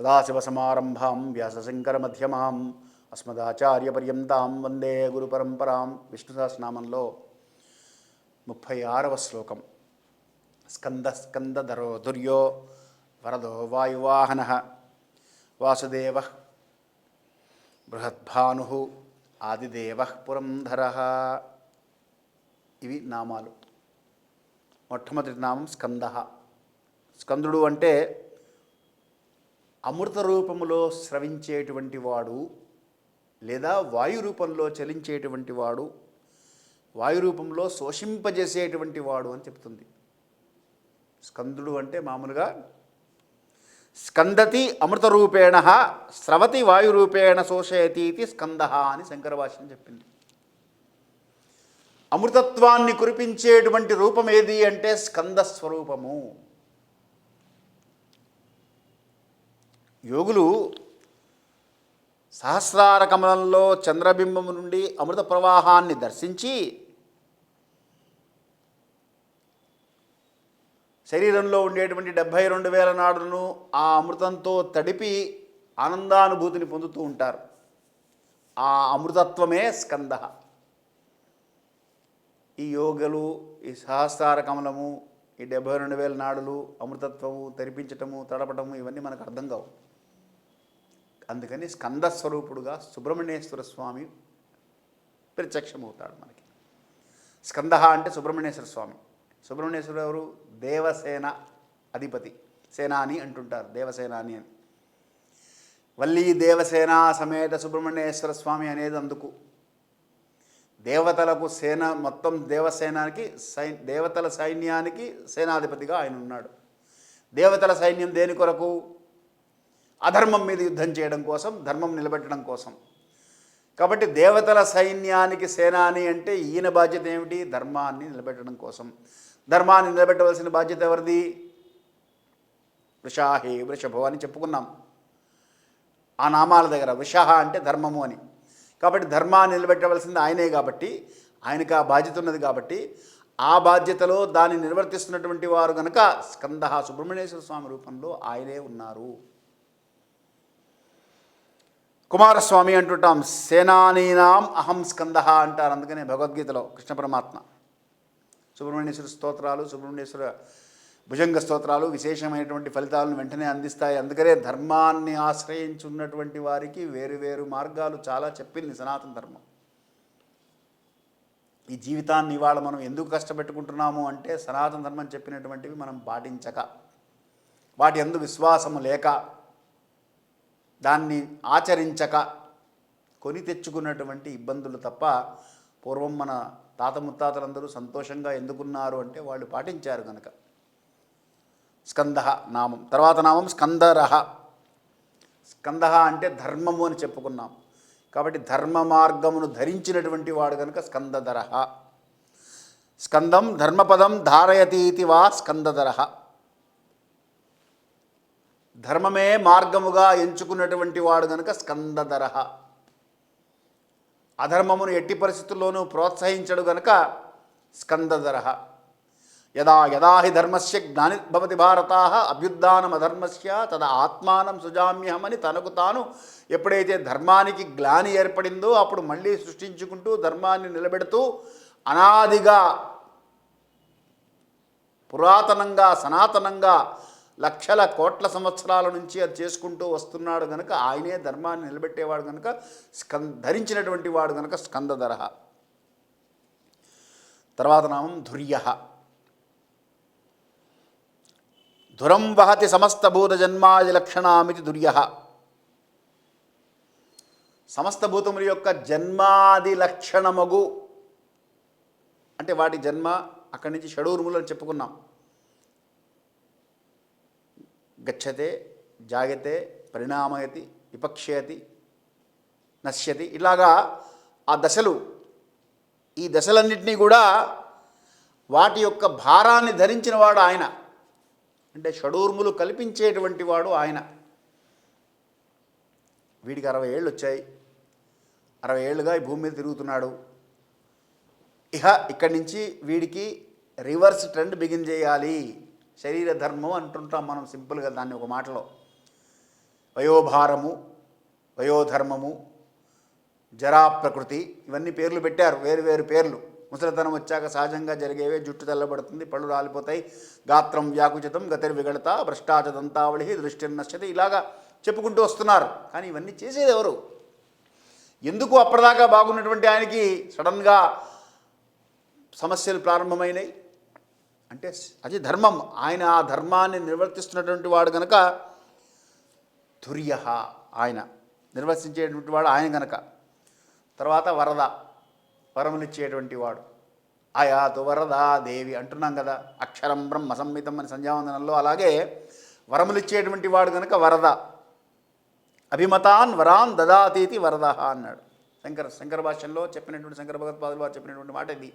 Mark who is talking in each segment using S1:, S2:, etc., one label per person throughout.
S1: సదాశివసమారంభాం వ్యాసశంకరమధ్యమాం అస్మదాచార్యపర్యంతాం వందే గురుపరంపరాం. విష్ణు సహస్రనామంలో 36వ శ్లోకం. స్కందధరో దుర్యో వరదో వాయువాహన వాసుదేవ బృహద్భాను ఆదిదేవ పురంధర. ఇవి నామాలు. మొట్టమొదటి నామం స్కంద. స్కందుడు అంటే అమృత రూపములో స్రవించేటువంటి వాడు, లేదా వాయు రూపంలో చలించేటువంటి వాడు, వాయు రూపంలో శోషింపజేసేటువంటి వాడు అని చెప్తుంది. స్కందుడు అంటే మామూలుగా స్కందతి అమృత రూపేణ స్రవతి వాయు రూపేణ శోషయతి ఇది స్కంద అని శంకర భాష్యం చెప్పింది. అమృతత్వాన్ని కురిపించేటువంటి రూపం ఏది అంటే స్కందస్వరూపము. యోగులు సహస్రార కమలంలో చంద్రబింబము నుండి అమృత ప్రవాహాన్ని దర్శించి శరీరంలో ఉండేటువంటి 72,000 నాడులను ఆ అమృతంతో తడిపి ఆనందానుభూతిని పొందుతూ ఉంటారు. ఆ అమృతత్వమే స్కంద. ఈ యోగులు, ఈ సహస్రార కమలము, ఈ 72,000 నాడులు, అమృతత్వము, తెరిపించటము, తడపటము ఇవన్నీ మనకు అర్థం కావు. అందుకని స్కందస్వరూపుడుగా సుబ్రహ్మణ్యేశ్వర స్వామి ప్రత్యక్షమవుతాడు మనకి. స్కంద అంటే సుబ్రహ్మణ్యేశ్వర స్వామి. సుబ్రహ్మణ్యేశ్వరుడు ఎవరు? దేవసేన అధిపతి. సేనాని అంటుంటారు, దేవసేనాని అని. వల్లీ దేవసేన సమేత సుబ్రహ్మణ్యేశ్వర స్వామి అనేది అందుకు. దేవతలకు సేన, మొత్తం దేవసేనానికి దేవతల సైన్యానికి సేనాధిపతిగా ఆయన ఉన్నాడు. దేవతల సైన్యం దేని కొరకు? అధర్మం మీద యుద్ధం చేయడం కోసం, ధర్మం నిలబెట్టడం కోసం. కాబట్టి దేవతల సైన్యానికి సేనాని అంటే ఈయన బాధ్యత ఏమిటి? ధర్మాన్ని నిలబెట్టడం కోసం. ధర్మాన్ని నిలబెట్టవలసిన బాధ్యత ఎవరిది? వృషాహే వృషభో అని చెప్పుకున్నాం ఆ నామాల దగ్గర. వృషహ అంటే ధర్మము అని. కాబట్టి ధర్మాన్ని నిలబెట్టవలసింది ఆయనే. కాబట్టి ఆయనకు ఆ బాధ్యత ఉన్నది. కాబట్టి ఆ బాధ్యతలో దాన్ని నిర్వర్తిస్తున్నటువంటి వారు కనుక స్కంద సుబ్రహ్మణ్యేశ్వర స్వామి రూపంలో ఆయనే ఉన్నారు. కుమారస్వామి అంటుంటాం, సేనానీనాం అహం స్కంద అంటారు. అందుకనే భగవద్గీతలో కృష్ణ పరమాత్మ సుబ్రహ్మణ్యేశ్వర స్తోత్రాలు, సుబ్రహ్మణ్యేశ్వర భుజంగ స్తోత్రాలు విశేషమైనటువంటి ఫలితాలను వెంటనే అందిస్తాయి. అందుకనే ధర్మాన్ని ఆశ్రయించున్నటువంటి వారికి వేరు వేరు మార్గాలు చాలా చెప్పింది సనాతన ధర్మం. ఈ జీవితాన్ని ఇవాళ మనం ఎందుకు కష్టపెట్టుకుంటున్నాము అంటే సనాతన ధర్మం చెప్పినటువంటివి మనం పాటించక, వాటి యందు విశ్వాసము లేక, దాన్ని ఆచరించక కొని తెచ్చుకున్నటువంటి ఇబ్బందులు తప్ప. పూర్వం మన తాత ముత్తాతలందరూ సంతోషంగా ఎందుకున్నారు అంటే వాళ్ళు పాటించారు కనుక. స్కంద నామం. తర్వాత నామం స్కందరహ. స్కంద అంటే ధర్మము అని చెప్పుకున్నాం. కాబట్టి ధర్మ మార్గమును ధరించినటువంటి వాడు కనుక స్కందధరః. స్కందం ధర్మపదం ధారయతి ఇతి వా స్కందధరః. ధర్మమే మార్గముగా ఎంచుకున్నటువంటి వాడు కనుక స్కందధరః. అధర్మమును ఎట్టి పరిస్థితుల్లోనూ ప్రోత్సహించడు గనుక స్కందధరః. యదా యదా హి ధర్మస్య గ్లానిర్భవతి భారతాః అభ్యుత్థానమధర్మస్య తదా ఆత్మానం సృజామ్యహం అని తనకు తాను ఎప్పుడైతే ధర్మానికి గ్లాని ఏర్పడిందో అప్పుడు మళ్ళీ సృష్టించుకుంటూ ధర్మాన్ని నిలబెడుతూ అనాదిగా, పురాతనంగా, సనాతనంగా లక్షల కోట్ల సంవత్సరాల నుంచి అది చేసుకుంటూ వస్తున్నాడు కనుక ఆయనే ధర్మాన్ని నిలబెట్టేవాడు కనుక ధరించినటువంటి వాడు కనుక స్కందధరః. తర్వాత నామం ధుర్యః. ధురం వహతి సమస్త భూత జన్మాది లక్షణామితి ధుర్యః. సమస్త భూతముల యొక్క జన్మాది లక్షణమగు అంటే వాటి జన్మ అక్కడి నుంచి షడూర్ములు అని చెప్పుకున్నాం. గచ్చతే, జాయతే, పరిణామయతి, విపక్షయతి, నశ్యతి, ఇలాగా ఆ దశలు. ఈ దశలన్నింటినీ కూడా వాటి యొక్క భారాన్ని ధరించిన వాడు ఆయన. అంటే షడూర్ములు కల్పించేటువంటి వాడు ఆయన. వీడికి 60 ఏళ్ళు వచ్చాయి. 60 ఏళ్ళుగా ఈ భూమి మీద తిరుగుతున్నాడు. ఇక్కడి నుంచి వీడికి రివర్స్ ట్రెండ్ బిగిన్ చేయాలి. శరీర ధర్మం అంటుంటాం మనం సింపుల్గా దాన్ని ఒక మాటలో. వయోభారము, వయోధర్మము, జరా ప్రకృతి, ఇవన్నీ పేర్లు పెట్టారు, వేరు వేరు పేర్లు. ముసలితనం వచ్చాక సహజంగా జరిగేవే, జుట్టు తెల్లబడుతుంది, పళ్ళు రాలిపోతాయి, గాత్రం వ్యాకుచితం, గతిర్విగళత, భ్రష్టాచదంతావళి, దృష్టిర్నశ్యతి, ఇలాగా చెప్పుకుంటూ వస్తున్నారు. కానీ ఇవన్నీ చేసేది ఎవరు? ఎందుకు అప్పటిదాకా బాగున్నటువంటి ఆయనకి సడన్గా సమస్యలు ప్రారంభమైనాయి అంటే అది ధర్మం. ఆయన ఆ ధర్మాన్ని నిర్వర్తిస్తున్నటువంటి వాడు గనక తుర్య, ఆయన నిర్వర్తించేటువంటి వాడు ఆయన గనక. తర్వాత వరద, వరములిచ్చేటువంటి వాడు. ఆయాతు వరదా దేవి అంటున్నాం కదా, అక్షరం బ్రహ్మ సంహితం అని సంధ్యావందనంలో. అలాగే వరములిచ్చేటువంటి వాడు గనక వరద. అభిమతాన్ వరాన్ దదాతీతి వరద అన్నాడు శంకర భాష్యంలో చెప్పినటువంటి శంకర భగవత్పాదులు వారు చెప్పినటువంటి మాట ఇది.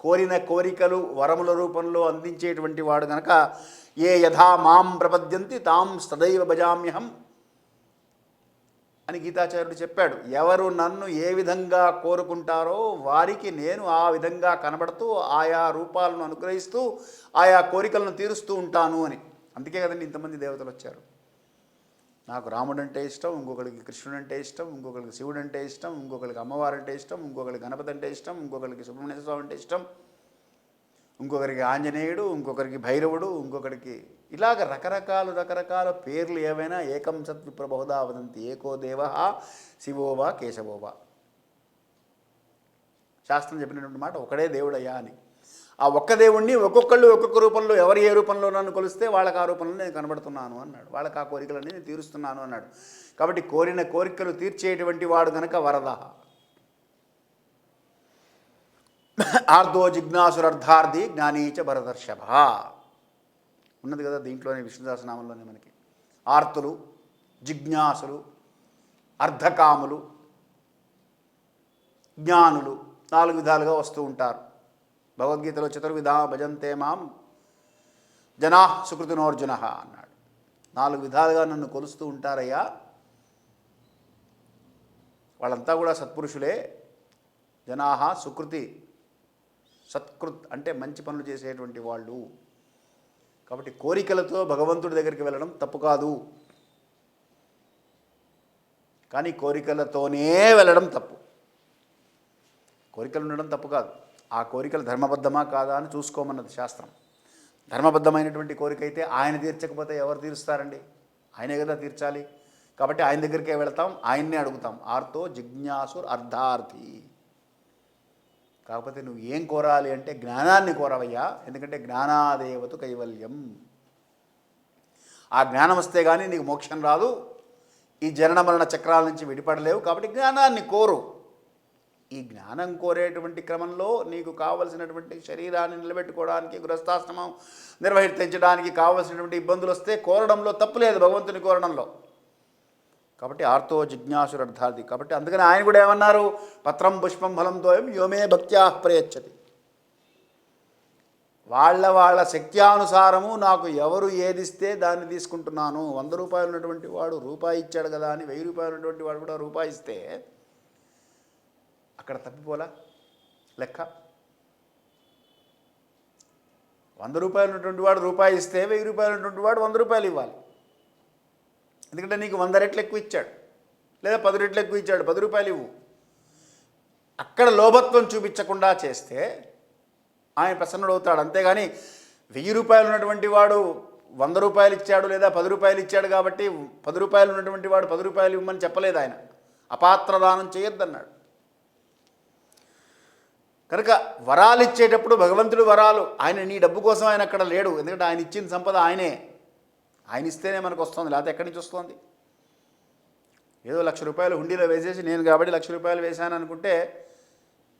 S1: కోరిన కోరికలు వరముల రూపంలో అందించేటువంటి వాడు గనక ఏ యథా మాం ప్రపద్యంతి తాం సదైవ భజామ్యహం అని గీతాచార్యుడు చెప్పాడు. ఎవరు నన్ను ఏ విధంగా కోరుకుంటారో వారికి నేను ఆ విధంగా కనబడుతూ ఆయా రూపాలను అనుగ్రహిస్తూ ఆయా కోరికలను తీరుస్తూ ఉంటాను అని. అందుకే కదండి ఇంతమంది దేవతలు వచ్చారు. నాకు రాముడు అంటే ఇష్టం, ఇంకొకరికి కృష్ణుడు అంటే ఇష్టం, ఇంకొకరికి శివుడు అంటే ఇష్టం, ఇంకొకరికి అమ్మవారు అంటే ఇష్టం, ఇంకొకరికి గణపతి అంటే ఇష్టం, ఇంకొకరికి సుబ్రహ్మణ్య స్వామి అంటే ఇష్టం, ఇంకొకరికి ఆంజనేయుడు, ఇంకొకరికి భైరవుడు, ఇంకొకరికి ఇలాగ రకరకాల పేర్లు ఏవైనా ఏకం సత్ విప్ర బహుదా వదంతి ఏకో దేవ శివోవా కేశవోవా. శాస్త్రం చెప్పినటువంటి మాట ఒకడే దేవుడయ్యా అని. ఆ ఒక్క దేవుణ్ణి ఒక్కొక్కళ్ళు ఒక్కొక్క రూపంలో, ఎవరు ఏ రూపంలో నన్ను కొలిస్తే వాళ్ళకి ఆ రూపంలో నేను కనబడుతున్నాను అన్నాడు. వాళ్ళకి ఆ కోరికలన్నీ నేను తీరుస్తున్నాను అన్నాడు. కాబట్టి కోరిన కోరికలు తీర్చేటువంటి వాడు గనక వరద. ఆర్దో జిజ్ఞాసురర్థార్థి జ్ఞానీచ భరదర్షభ ఉన్నది కదా దీంట్లోనే, విష్ణుదాసనామంలోనే మనకి. ఆర్తులు, జిజ్ఞాసులు, అర్ధకాములు, జ్ఞానులు 4 విధాలుగా వస్తూ ఉంటారు. భగవద్గీతలో చతుర్విధా భజంతే మాం జనా సుకృతినోర్జున అన్నాడు. 4 విధాలుగా నన్ను కొలుస్తూ ఉంటారయ్యా, వాళ్ళంతా కూడా సత్పురుషులే. జనాహ సుకృతి, సత్కృత్ అంటే మంచి పనులు చేసేటువంటి వాళ్ళు. కాబట్టి కోరికలతో భగవంతుడి దగ్గరికి వెళ్ళడం తప్పు కాదు, కానీ కోరికలతోనే వెళ్ళడం తప్పు. కోరికలు ఉండడం తప్పు కాదు, ఆ కోరికలు ధర్మబద్ధమా కాదా అని చూసుకోమన్నది శాస్త్రం. ధర్మబద్ధమైనటువంటి కోరిక అయితే ఆయన తీర్చకపోతే ఎవరు తీరుస్తారండి? ఆయనే కదా తీర్చాలి. కాబట్టి ఆయన దగ్గరికే వెళతాం, ఆయన్నే అడుగుతాం. ఆర్తో జిజ్ఞాసుర్ అర్ధార్థి. కాకపోతే నువ్వు ఏం కోరాలి అంటే జ్ఞానాన్ని కోరవయ్యా, ఎందుకంటే జ్ఞానాదేవతు కైవల్యం. ఆ జ్ఞానం వస్తే కానీ నీకు మోక్షం రాదు, ఈ జనన మరణ చక్రాల నుంచి విడిపడలేవు. కాబట్టి జ్ఞానాన్ని కోరు. ఈ జ్ఞానం కోరేటువంటి క్రమంలో నీకు కావలసినటువంటి శరీరాన్ని నిలబెట్టుకోవడానికి, గృహస్థాశ్రమం నిర్వహించడానికి కావలసినటువంటి ఇబ్బందులు వస్తే కోరడంలో తప్పులేదు, భగవంతుని కోరడంలో. కాబట్టి ఆర్తో జిజ్ఞాసురర్థార్థి. కాబట్టి అందుకని ఆయన కూడా ఏమన్నారు? పత్రం పుష్పం ఫలం తోయం యోమే భక్త్యా ప్రయచ్చతి. వాళ్ళ శక్త్యానుసారము నాకు ఎవరు ఏదిస్తే దాన్ని తీసుకుంటున్నాను. 100 రూపాయలు ఉన్నటువంటి వాడు రూపాయి ఇచ్చాడు కదా అని 1000 రూపాయలు ఉన్నటువంటి వాడు కూడా రూపాయి ఇస్తే అక్కడ తప్పిపోలా లెక్క. 100 రూపాయలు ఉన్నటువంటి వాడు రూపాయి ఇస్తే 1000 రూపాయలు ఉన్నటువంటి వాడు 100 రూపాయలు ఇవ్వాలి. ఎందుకంటే నీకు 100 రెట్లు ఎక్కువ ఇచ్చాడు, లేదా 10 రెట్లు ఎక్కువ ఇచ్చాడు, 10 రూపాయలు ఇవ్వు. అక్కడ లోభత్వం చూపించకుండా చేస్తే ఆయన ప్రసన్నుడవుతాడు. అంతేగాని 1000 రూపాయలు ఉన్నటువంటి వాడు 100 రూపాయలు ఇచ్చాడు లేదా 10 రూపాయలు ఇచ్చాడు కాబట్టి 10 రూపాయలు ఉన్నటువంటి వాడు 10 రూపాయలు ఇవ్వమని చెప్పలేదు ఆయన. అపాత్రదానం చేయొద్దన్నాడు. కనుక వరాలు ఇచ్చేటప్పుడు భగవంతుడు వరాలు, ఆయన నీ డబ్బు కోసం ఆయన అక్కడ లేడు. ఎందుకంటే ఆయన ఇచ్చిన సంపద ఆయనే, ఆయన ఇస్తేనే మనకు వస్తుంది, లేకపోతే ఎక్కడి నుంచి వస్తుంది? ఏదో 1,00,000 రూపాయలు హుండీలో వేసేసి నేను కాబట్టి 1,00,000 రూపాయలు వేశాను అనుకుంటే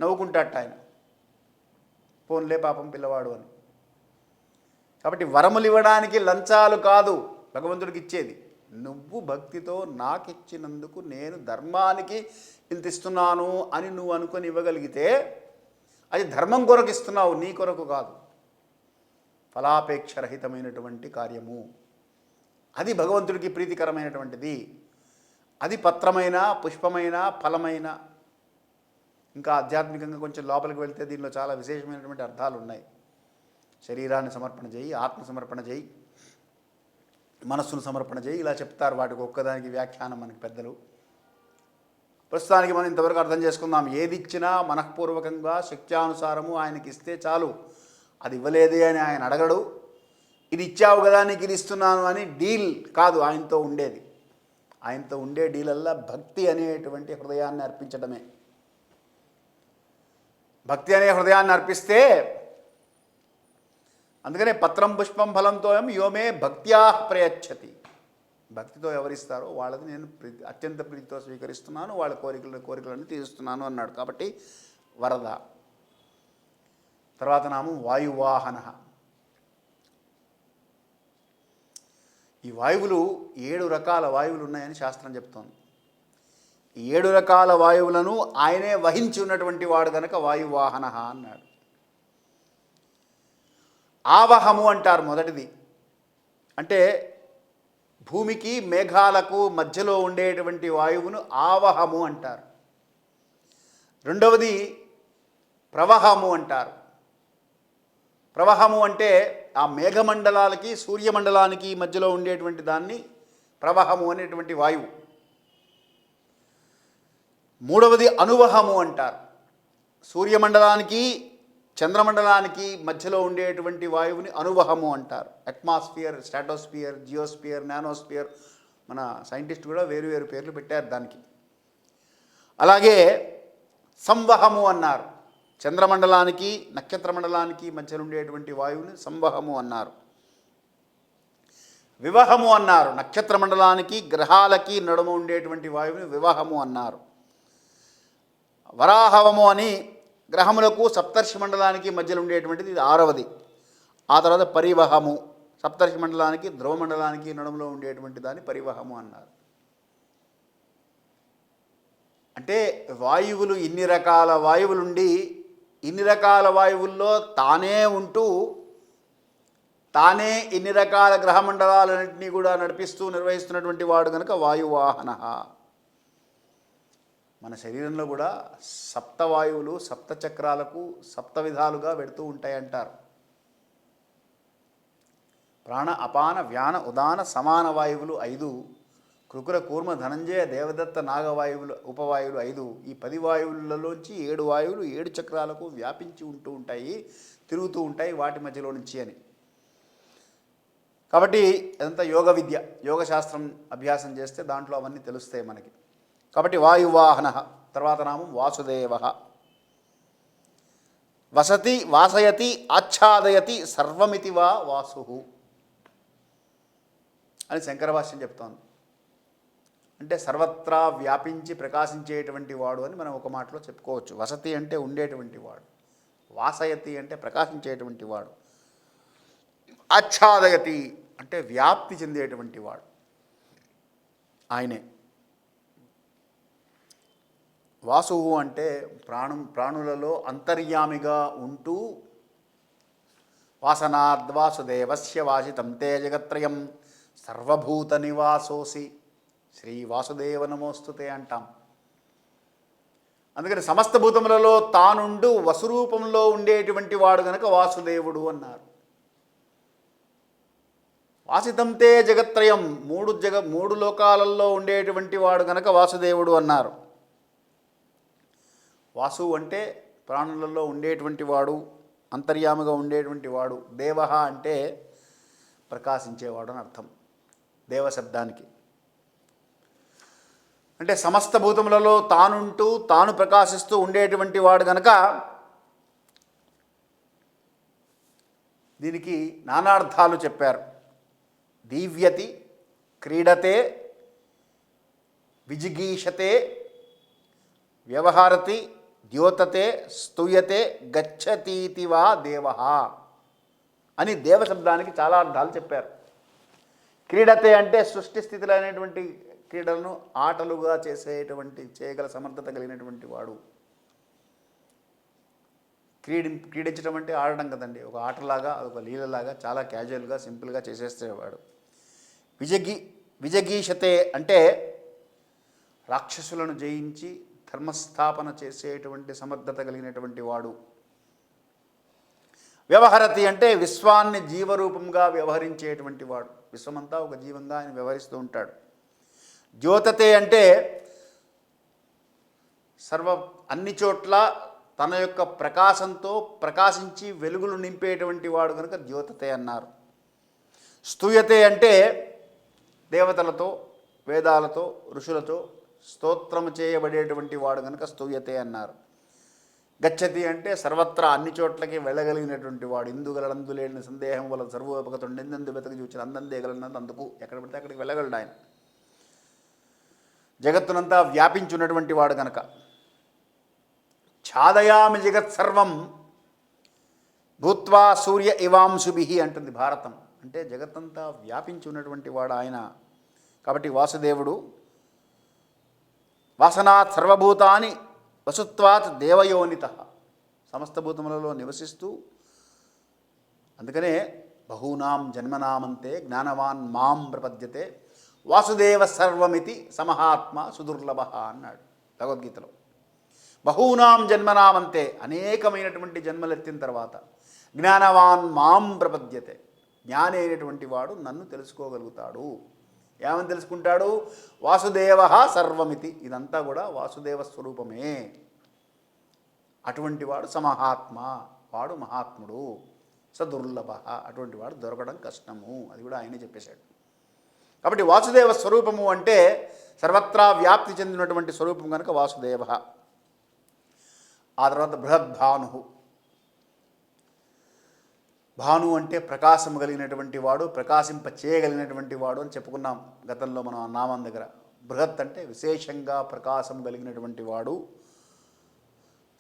S1: నవ్వుకుంటాట ఆయన, పోన్లే పాపం పిల్లవాడు అని. కాబట్టి వరములు ఇవ్వడానికి లంచాలు కాదు భగవంతుడికి ఇచ్చేది. నువ్వు భక్తితో నాకు ఇచ్చినందుకు నేను ధర్మానికి ఇంత ఇస్తున్నాను అని నువ్వు అనుకొని ఇవ్వగలిగితే అది ధర్మం కొరకు ఇస్తున్నావు, నీ కొరకు కాదు. ఫలాపేక్షరహితమైనటువంటి కార్యము అది భగవంతుడికి ప్రీతికరమైనటువంటిది. అది పత్రమైన, పుష్పమైన, ఫలమైన. ఇంకా ఆధ్యాత్మికంగా కొంచెం లోపలికి వెళ్తే దీనిలో చాలా విశేషమైనటువంటి అర్థాలు ఉన్నాయి. శరీరాన్ని సమర్పణ చేయి, ఆత్మ సమర్పణ చేయి, మనస్సును సమర్పణ చేయి, ఇలా చెప్తారు. వాటికి ఒక్కదానికి వ్యాఖ్యానం మనకి పెద్దలు. ప్రస్తుతానికి మనం ఇంతవరకు అర్థం చేసుకుందాం. ఏది ఇచ్చినా మనఃపూర్వకంగా శక్త్యానుసారము ఆయనకి ఇస్తే చాలు. అది ఇవ్వలేదే అని ఆయన అడగడు. ఇది ఇచ్చావు కదా నీకు ఇది ఇస్తున్నాను అని డీల్ కాదు ఆయనతో ఉండేది. ఆయనతో ఉండే డీలల్లా భక్తి అనేటువంటి హృదయాన్ని అర్పించడమే. భక్తి అనే హృదయాన్ని అర్పిస్తే, అందుకనే పత్రం పుష్పం ఫలంతో యోమే భక్త్యా ప్రయచ్చతి. భక్తితో ఎవరిస్తారో వాళ్ళది నేను అత్యంత ప్రీతితో స్వీకరిస్తున్నాను, వాళ్ళ కోరికలన్నీ తీరుస్తున్నాను అన్నాడు. కాబట్టి వరద. తర్వాత నామం వాయువాహన. ఈ వాయువులు 7 రకాల వాయువులు ఉన్నాయని శాస్త్రం చెప్తోంది. ఈ 7 రకాల వాయువులను ఆయనే వహించి ఉన్నటువంటి వాడు కనుక వాయువాహన అన్నాడు. ఆవహము అంటారు మొదటిది. అంటే భూమికి మేఘాలకు మధ్యలో ఉండేటువంటి వాయువును ఆవహము అంటారు. రెండవది ప్రవహము అంటారు. ప్రవహము అంటే ఆ మేఘమండలాలకి సూర్యమండలానికి మధ్యలో ఉండేటువంటి దాన్ని ప్రవహము అనేటువంటి వాయువు. మూడవది అనువహము అంటారు. సూర్యమండలానికి చంద్రమండలానికి మధ్యలో ఉండేటువంటి వాయువుని అనువహము అంటారు. అట్మాస్ఫియర్, స్ట్రాటోస్ఫియర్, జియోస్ఫియర్, నానోస్ఫియర్, మన సైంటిస్ట్ కూడా వేరు వేరు పేర్లు పెట్టారు దానికి. అలాగే సంవహము అన్నారు. చంద్రమండలానికి నక్షత్రమండలానికి మధ్యలో ఉండేటువంటి వాయువుని సంవహము అన్నారు. వివహము అన్నారు. నక్షత్రమండలానికి గ్రహాలకి నడుమ ఉండేటువంటి వాయువుని వివహము అన్నారు. వరాహవము అని గ్రహములకు సప్తర్షి మండలానికి మధ్యలో ఉండేటువంటిది, ఇది 6వది. ఆ తర్వాత పరివహము, సప్తర్షి మండలానికి ధ్రువమండలానికి నడుములో ఉండేటువంటి దాన్ని పరివహము అన్నారు. అంటే వాయువులు ఇన్ని రకాల వాయువులుండి ఇన్ని రకాల వాయువుల్లో తానే ఉంటూ తానే ఇన్ని రకాల గ్రహమండలాలన్నింటినీ కూడా నడిపిస్తూ నిర్వహిస్తున్నటువంటి వాడు కనుక వాయువాహన. మన శరీరంలో కూడా సప్తవాయువులు సప్త చక్రాలకు సప్త విధాలుగా పెడుతూ ఉంటాయి అంటారు. ప్రాణ, అపాన, వ్యాన, ఉదాన, సమాన వాయువులు 5, కృకుర, కూర్మ, ధనంజయ, దేవదత్త, నాగవాయువులు ఉపవాయువులు 5. ఈ 10 వాయువులలోంచి 7 వాయువులు 7 చక్రాలకు వ్యాపించి ఉంటూ ఉంటాయి, తిరుగుతూ ఉంటాయి వాటి మధ్యలో నుంచి అని. కాబట్టి అదంతా యోగ విద్య, యోగశాస్త్రం అభ్యాసం చేస్తే దాంట్లో అవన్నీ తెలుస్తాయి మనకి. కాబట్టి వాయువాహన. తర్వాత నామం వాసుదేవ. వసతి, వాసయతి, ఆచ్ఛాదయతి సర్వమితి వా వాసు అని శంకర భాష్యం చెప్తోంది. అంటే సర్వత్రా వ్యాపించి ప్రకాశించేటువంటి వాడు అని మనం ఒక మాటలో చెప్పుకోవచ్చు. వసతి అంటే ఉండేటువంటి వాడు, వాసయతి అంటే ప్రకాశించేటువంటి వాడు, ఆచ్ఛాదయతి అంటే వ్యాప్తి చెందేటువంటి వాడు ఆయనే. వాసువు అంటే ప్రాణులలో అంతర్యామిగా ఉంటూ వాసనాద్వాసుదేవస్య వాసితం తే జగత్రయం సర్వభూత నివాసోసి శ్రీ వాసుదేవ నమోస్తుతే అంటాం. అందుకని సమస్త భూతములలో తానుండు వసురూపంలో ఉండేటువంటి వాడు గనక వాసుదేవుడు అన్నారు. వాసితం తే జగత్రయం, 3 లోకాలలో ఉండేటువంటి వాడు గనక వాసుదేవుడు అన్నారు. వాసు అంటే ప్రాణులలో ఉండేటువంటి వాడు, అంతర్యామిగా ఉండేటువంటి వాడు. దేవ అంటే ప్రకాశించేవాడు అని అర్థం దేవశబ్దానికి. అంటే సమస్త భూతములలో తానుంటూ తాను ప్రకాశిస్తూ ఉండేటువంటి వాడు గనక దీనికి నానార్థాలు చెప్పారు. దీవ్యతి, క్రీడతే, విజిగీషతే, వ్యవహారతి, ద్యోతతే, స్తూయతే, గచ్చతీతి వా దేవ అని దేవశబ్దానికి చాలా అర్థాలు చెప్పారు. క్రీడతే అంటే సృష్టి స్థితిలో అయినటువంటి క్రీడలను ఆటలుగా చేయగల సమర్థత కలిగినటువంటి వాడు. క్రీడించడం అంటే ఆడడం కదండి, ఒక ఆటలాగా, ఒక లీలలాగా చాలా క్యాజువల్గా సింపుల్గా చేసేసేవాడు. విజగీషతే అంటే రాక్షసులను జయించి ధర్మస్థాపన చేసేటువంటి సమర్థత కలిగినటువంటి వాడు. వ్యవహరతి అంటే విశ్వాన్ని జీవరూపంగా వ్యవహరించేటువంటి వాడు. విశ్వమంతా ఒక జీవంగా ఆయన వ్యవహరిస్తూ ఉంటాడు. ద్యోతతే అంటే అన్ని చోట్ల తన యొక్క ప్రకాశంతో ప్రకాశించి వెలుగులు నింపేటువంటి వాడు కనుక ద్యోతతే అన్నారు. స్తూయతే అంటే దేవతలతో, వేదాలతో, ఋషులతో స్తోత్రము చేయబడేటువంటి వాడు కనుక స్తూయతే అన్నారు. గచ్చతి అంటే సర్వత్రా అన్ని చోట్లకి వెళ్ళగలిగినటువంటి వాడు. ఇందుగలందు లేని సందేహం వల్ల సర్వోపగతుడు నిందందు వెతక చూచిన అందందేగలన్నది అందుకు ఎక్కడ పడితే అక్కడికి వెళ్ళగలడు ఆయన. జగత్తునంతా వ్యాపించున్నటువంటి వాడు కనుక. ఛాదయామి జగత్సర్వం భూత్వా సూర్య ఇవాంశుభి అంటుంది భారతం. అంటే జగత్తంతా వ్యాపించి ఉన్నటువంటి వాడు ఆయన. కాబట్టి వాసుదేవుడు వాసనాత్ సర్వభూతాని వసుత్వాత్ దేవయోనిత, సమస్త భూతములలో నివసిస్తూ, అందుకనే బహూనాం జన్మనామంతే జ్ఞానవాన్ మాం ప్రపద్యతే వాసుదేవ సర్వమితి సమహాత్మ సుదుర్లభ అన్నాడు భగవద్గీతలో. బహూనాం జన్మనామంతే, అనేకమైనటువంటి జన్మలెత్తిన తర్వాత, జ్ఞానవాన్ మాం ప్రపద్యతే, జ్ఞాని అయినటువంటి వాడు నన్ను తెలుసుకోగలుగుతాడు. ఏమని తెలుసుకుంటాడు? వాసుదేవ సర్వమితి, ఇదంతా కూడా వాసుదేవ స్వరూపమే. అటువంటి వాడు సమహాత్మ, వాడు మహాత్ముడు. సదుర్లభ, అటువంటి వాడు దొరకడం కష్టము. అది కూడా ఆయనే చెప్పేశాడు. కాబట్టి వాసుదేవ స్వరూపము అంటే సర్వత్రా వ్యాప్తి చెందినటువంటి స్వరూపం కనుక వాసుదేవ. ఆ తర్వాత బృహద్భాను. భాను అంటే ప్రకాశం కలిగినటువంటి వాడు, ప్రకాశింప చేయగలిగినటువంటి వాడు అని చెప్పుకున్నాం గతంలో మనం ఆ నామం దగ్గర. బృహత్ అంటే విశేషంగా ప్రకాశం కలిగినటువంటి వాడు,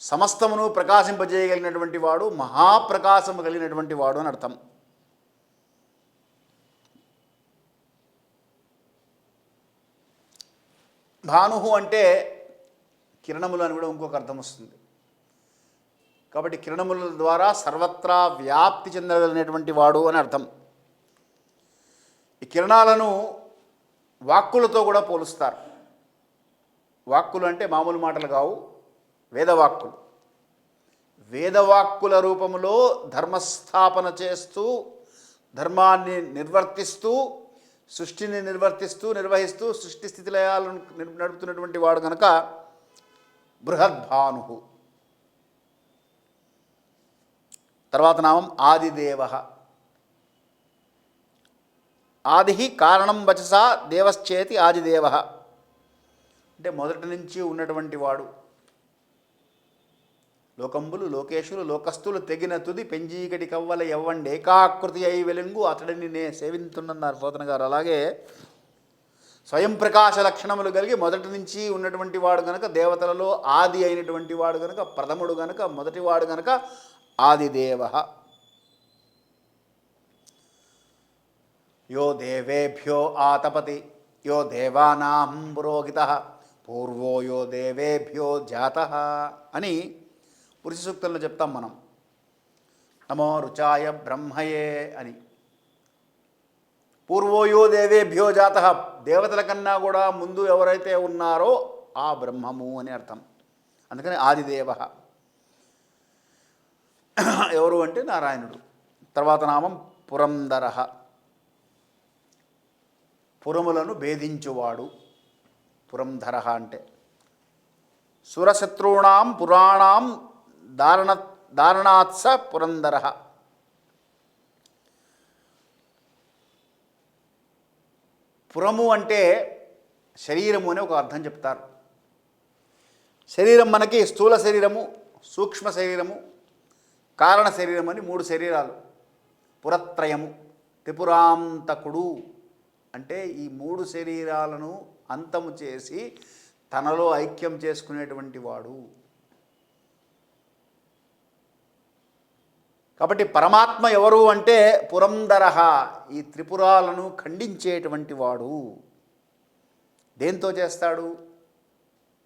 S1: సమస్తమును ప్రకాశింపజేయగలిగినటువంటి వాడు, మహాప్రకాశము కలిగినటువంటి వాడు అని అర్థం. భాను అంటే కిరణములు అని కూడా ఇంకొక అర్థం వస్తుంది. కాబట్టి కిరణముల ద్వారా సర్వత్రా వ్యాప్తి చెందగలిగినటువంటి వాడు అని అర్థం. ఈ కిరణాలను వాక్కులతో కూడా పోలుస్తారు. వాక్కులు అంటే మామూలు మాటలు కావు, వేదవాక్కులు. వేదవాక్కుల రూపంలో ధర్మస్థాపన చేస్తూ, ధర్మాన్ని నిర్వర్తిస్తూ, సృష్టిని నిర్వహిస్తూ సృష్టి స్థితి లయాలను నడుపుతున్నటువంటి వాడు కనుక బృహద్భాను. తర్వాత నామం ఆదిదేవ. ఆది కారణం వచసా దేవశ్చేతి ఆదిదేవ అంటే మొదటి నుంచి ఉన్నటువంటి వాడు. లోకంబులు లోకేశులు లోకస్తులు తెగిన తుది పెంజీకటి కవ్వల ఎవ్వండి ఏకాకృతి అయి వెలుంగు అతడిని నే సేవింతున్నారు పోతన గారు. అలాగే స్వయం ప్రకాశ లక్షణములు కలిగి మొదటి నుంచి ఉన్నటువంటి వాడు కనుక, దేవతలలో ఆది అయినటువంటి వాడు కనుక, ప్రథముడు కనుక, మొదటివాడు కనుక ఆదిదేవ. యో దేవేభ్యో ఆతపతి యో దేవానాం పురోహితః పూర్వో యో దేవేభ్యో జాతః అని పురుష సూక్తంలో చెప్తాం మనం. నమో రుచాయ బ్రహ్మయే అని. పూర్వోయో దేవేభ్యో జాతః, దేవతల కన్నా కూడా ముందు ఎవరైతే ఉన్నారో ఆ బ్రహ్మము అని అర్థం. అందుకని ఆదిదేవ. ఎవరు అంటే నారాయణుడు. తర్వాత నామం పురంధర. పురములను భేదించువాడు పురంధర అంటే. సురశత్రుణాం పురాణాం దారణాత్స పురంధర. పురము అంటే శరీరము అని ఒక అర్థం చెప్తారు. శరీరం మనకి స్థూల శరీరము, సూక్ష్మ శరీరము, కారణ శరీరం అని 3 శరీరాలు. పురత్రయము. త్రిపురాంతకుడు అంటే ఈ 3 శరీరాలను అంతము చేసి తనలో ఐక్యం చేసుకునేటువంటి వాడు. కాబట్టి పరమాత్మ ఎవరు అంటే పురంధర, ఈ త్రిపురాలను ఖండించేటువంటి వాడు. దేంతో చేస్తాడు?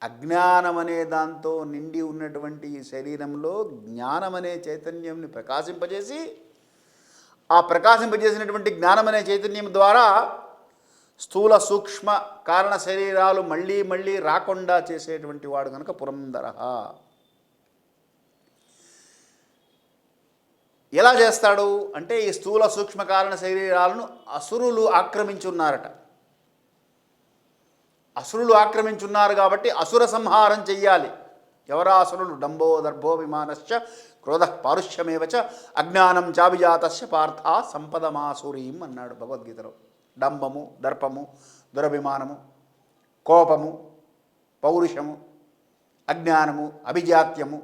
S1: అజ్ఞానమనే దాంతో నిండి ఉన్నటువంటి ఈ శరీరంలో జ్ఞానమనే చైతన్యంని ప్రకాశింపజేసి, ఆ ప్రకాశింపజేసినటువంటి జ్ఞానమనే చైతన్యం ద్వారా స్థూల సూక్ష్మ కారణ శరీరాలు మళ్ళీ మళ్ళీ రాకుండా చేసేటువంటి వాడు కనుక పురంధర. ఎలా చేస్తాడు అంటే ఈ స్థూల సూక్ష్మ కారణ శరీరాలను అసురులు ఆక్రమించున్నారట. అసురులు ఆక్రమించున్నారు కాబట్టి అసుర సంహారం చెయ్యాలి. ఎవరా అసురులు? డంబో దర్భో విమానశ్చ క్రోధ పారుష్యమేవచ అజ్ఞానం చాభిజాతస్య పార్థ సంపదమాసురీం అన్నాడు భగవద్గీతలో. డంబము, దర్పము, దురభిమానము, కోపము, పౌరుషము, అజ్ఞానము, అభిజాత్యము,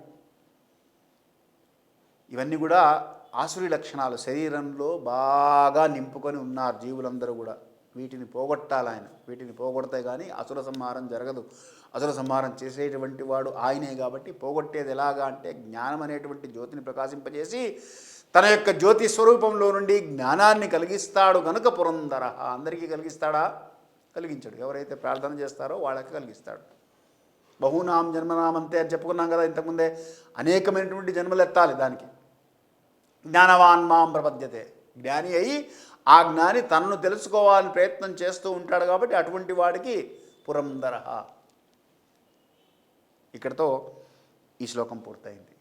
S1: ఇవన్నీ కూడా ఆసురి లక్షణాలు శరీరంలో బాగా నింపుకొని ఉన్నారు జీవులందరూ కూడా. వీటిని పోగొట్టాలి ఆయన. వీటిని పోగొడితే కానీ అసుర సంహారం జరగదు. అసుర సంహారం చేసేటువంటి వాడు ఆయనే కాబట్టి పోగొట్టేది ఎలాగా అంటే జ్ఞానం అనేటువంటి జ్యోతిని ప్రకాశింపజేసి తన యొక్క జ్యోతి స్వరూపంలో నుండి జ్ఞానాన్ని కలిగిస్తాడు గనుక పురంధర. అందరికీ కలిగిస్తాడా? కలిగించాడు. ఎవరైతే ప్రార్థన చేస్తారో వాళ్ళకి కలిగిస్తాడు. బహునాం జన్మనామంతే అని చెప్పుకున్నాం కదా ఇంతకుముందే. అనేకమైనటువంటి జన్మలు ఎత్తాలి దానికి. జ్ఞానవాన్ మాం ప్రపద్యతే. జ్ఞాని అయి ఆ జ్ఞాని తనను తెలుసుకోవాలని ప్రయత్నం చేస్తూ ఉంటాడు కాబట్టి అటువంటి వాడికి పురంధర. ఇక్కడితో ఈ శ్లోకం పూర్తయింది.